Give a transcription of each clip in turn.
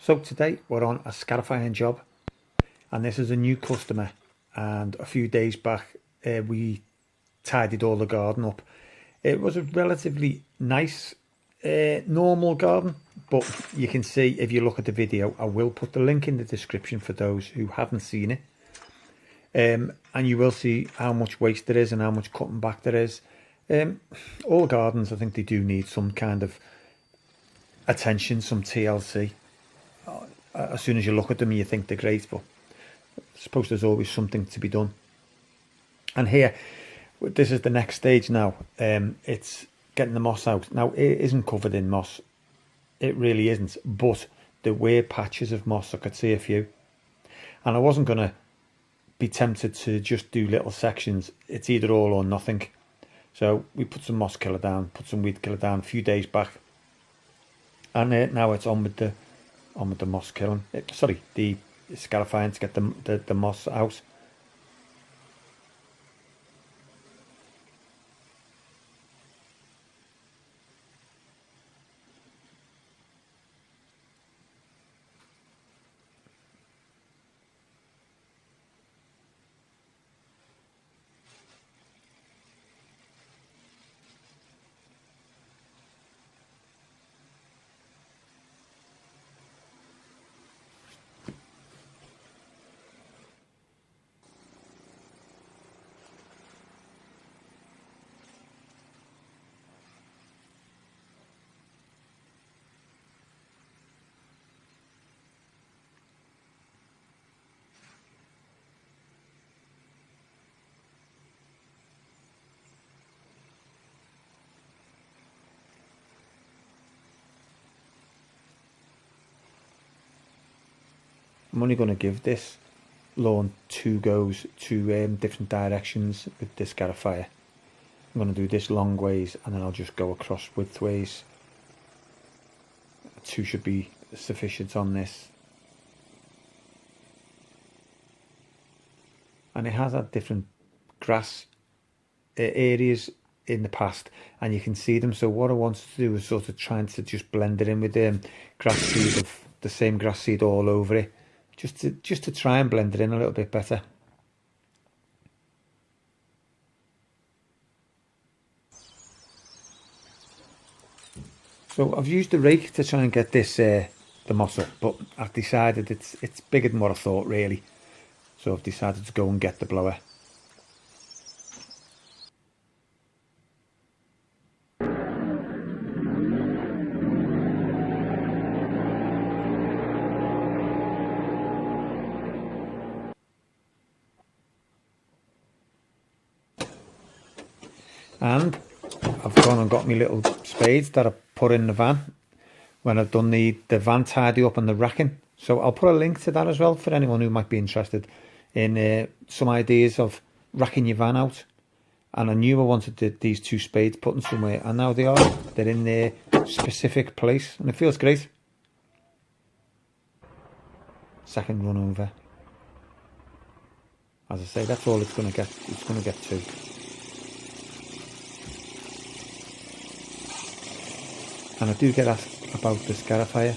So today we're on a scarifying job, and this is a new customer, and a few days back we tidied all the garden up. It was a relatively nice normal garden, but you can see if you look at the video, I will put the link in the description for those who haven't seen it, and you will see how much waste there is and how much cutting back there is. All gardens, I think they do need some kind of attention, some TLC. As soon as you look at them you think they're great, but I suppose there's always something to be done. And here, this is the next stage now. It's getting the moss out. Now it isn't covered in moss, it really isn't, but there were patches of moss. I could see a few, and I wasn't going to be tempted to just do little sections. It's either all or nothing. So we put some moss killer down, put some weed killer down a few days back, and now it's on with the moss killing. Sorry, the scarifying to get the moss out. I'm only going to give this lawn 2 goes, 2 different directions with this scarifier. I'm going to do this long ways and then I'll just go across width ways. 2 should be sufficient on this. And it has had different grass areas in the past, and you can see them. So what I wanted to do was sort of trying to just blend it in with grass seed, of the same grass seed all over it. Just to try and blend it in a little bit better. So I've used the rake to try and get this the moss up, but I've decided it's bigger than what I thought really. So I've decided to go and get the blower. And I've gone and got my little spades that I put in the van when I've done the van tidy up and the racking. So I'll put a link to that as well for anyone who might be interested in some ideas of racking your van out. And I knew I wanted these 2 spades put in somewhere, and now they are. They're in their specific place and it feels great. Second run over. As I say, that's all it's going to get. It's going to get 2. And I do get asked about the scarifier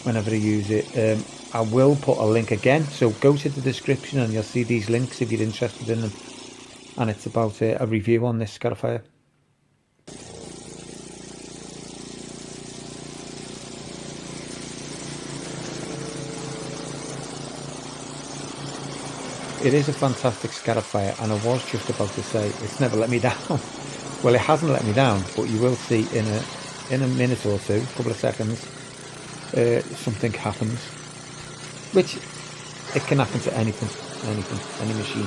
whenever I use it. I will put a link again, so go to the description and you'll see these links if you're interested in them. And it's about a review on this scarifier. It is a fantastic scarifier, and I was just about to say it's never let me down. Well, it hasn't let me down, but you will see in a minute or 2, a couple of seconds, something happens, which it can happen to anything, any machine.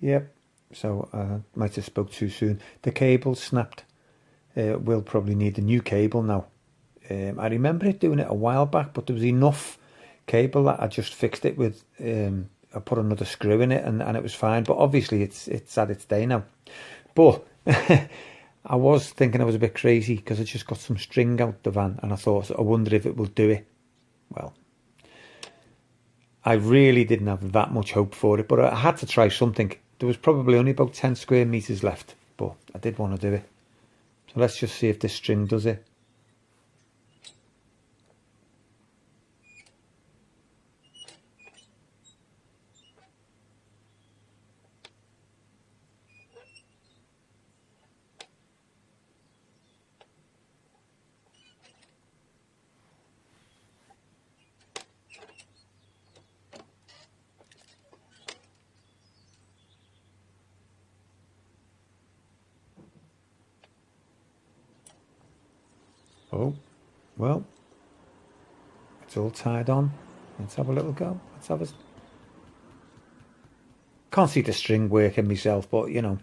Yep, so I might have spoke too soon. The cable snapped. We'll probably need a new cable now. I remember it doing it a while back, but there was enough cable that I just fixed it with. I put another screw in it, and it was fine. But obviously, it's at its day now. But I was thinking I was a bit crazy because I just got some string out the van, and I thought, I wonder if it will do it. Well, I really didn't have that much hope for it, but I had to try something. There was probably only about 10 square meters left, but I did want to do it. So let's just see if this string does it. Oh, well, it's all tied on. Let's have a little go. Let's have a... Can't see the string working myself, but you know.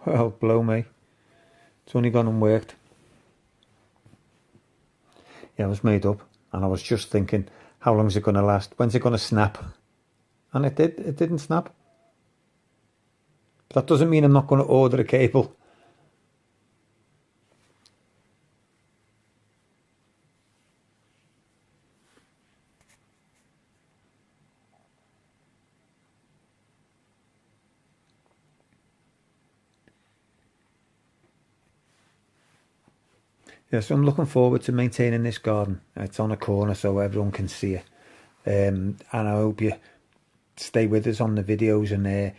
Well, blow me. It's only gone and worked. Yeah, I was made up, and I was just thinking, how long is it going to last? When's it going to snap? And it did. It didn't snap. But that doesn't mean I'm not going to order a cable. Yeah, so I'm looking forward to maintaining this garden. It's on a corner so everyone can see it. And I hope you stay with us on the videos and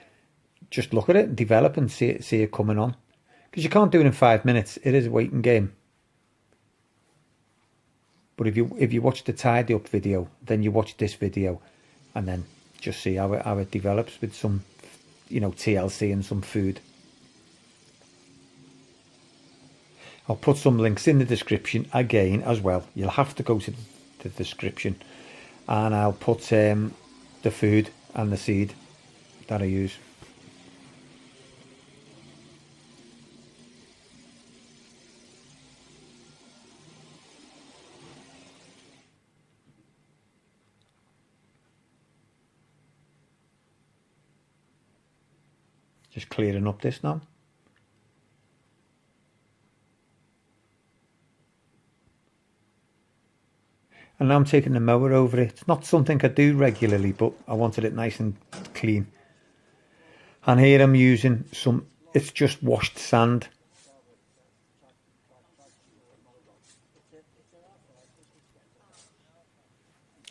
just look at it and develop and see it coming on. Because you can't do it in 5 minutes. It is a waiting game. But if you watch the tidy up video, then you watch this video, and then just see how it develops with some, you know, TLC and some food. I'll put some links in the description again as well. You'll have to go to the description, and I'll put the food and the seed that I use. Just clearing up this now. And now I'm taking the mower over it. It's not something I do regularly, but I wanted it nice and clean. And here I'm using some, it's just washed sand.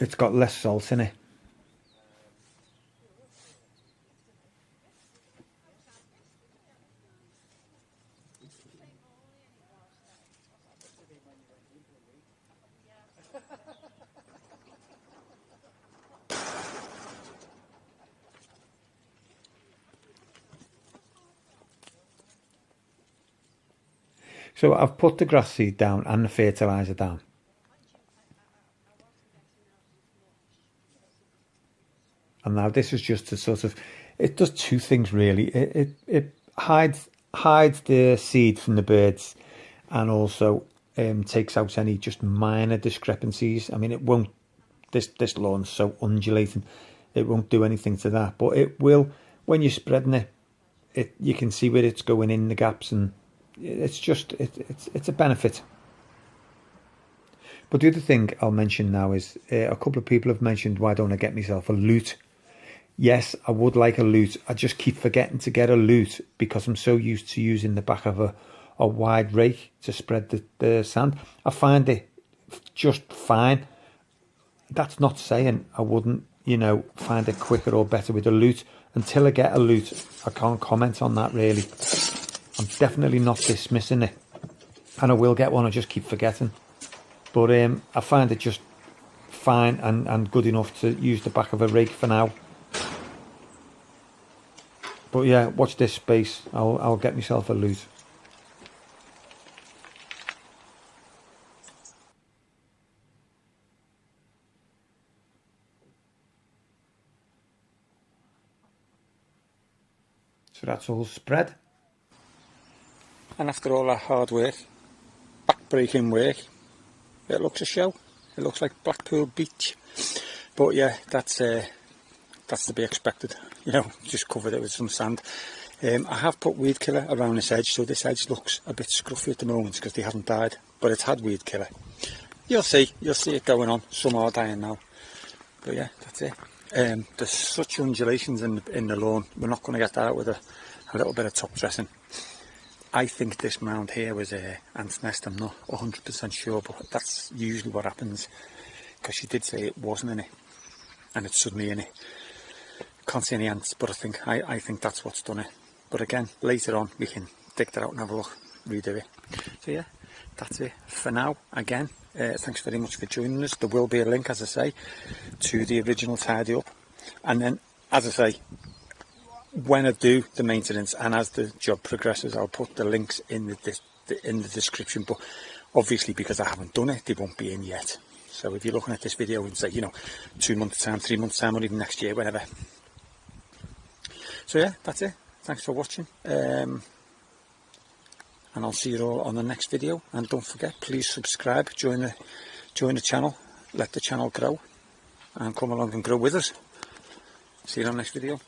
It's got less salt in it. So I've put the grass seed down and the fertiliser down. And now this is just to sort of, it does two things really. It hides the seed from the birds, and also takes out any just minor discrepancies. I mean, it won't, this lawn's so undulating, it won't do anything to that, but it will, when you're spreading it, you can see where it's going in the gaps, and it's just, it's a benefit. But the other thing I'll mention now is a couple of people have mentioned, why don't I get myself a lute? Yes, I would like a lute. I just keep forgetting to get a lute because I'm so used to using the back of a wide rake to spread the sand. I find it just fine. That's not saying I wouldn't, you know, find it quicker or better with a lute. Until I get a lute, I can't comment on that really. I'm definitely not dismissing it, and I will get one. I just keep forgetting. But I find it just fine and good enough to use the back of a rake for now. But yeah, watch this space. I'll get myself a loot. So that's all spread. And after all that hard work, back-breaking work, it looks a show. It looks like Blackpool Beach. But yeah, that's to be expected. You know, just covered it with some sand. I have put weed killer around this edge, so this edge looks a bit scruffy at the moment because they haven't died. But it's had weed killer. You'll see it going on. Some are dying now. But yeah, that's it. There's such undulations in the lawn. We're not going to get that out with a little bit of top dressing. I think this mound here was a ant's nest. I'm not 100% sure, but that's usually what happens, because she did say it wasn't in it, and it's suddenly in it. Can't see any ants, but I think that's what's done it. But again, later on we can dig that out and have a look, redo it. So yeah, that's it for now. Again, thanks very much for joining us. There will be a link, as I say, to the original tidy up, and then, as I say, when I do the maintenance and as the job progresses, I'll put the links in the description. But obviously, because I haven't done it, they won't be in yet. So if you're looking at this video in, say, 2 months time, 3 months time, or even next year, whenever. So yeah, that's it. Thanks for watching, and I'll see you all on the next video. And don't forget, please subscribe, join the channel, let the channel grow, and come along and grow with us. See you on the next video.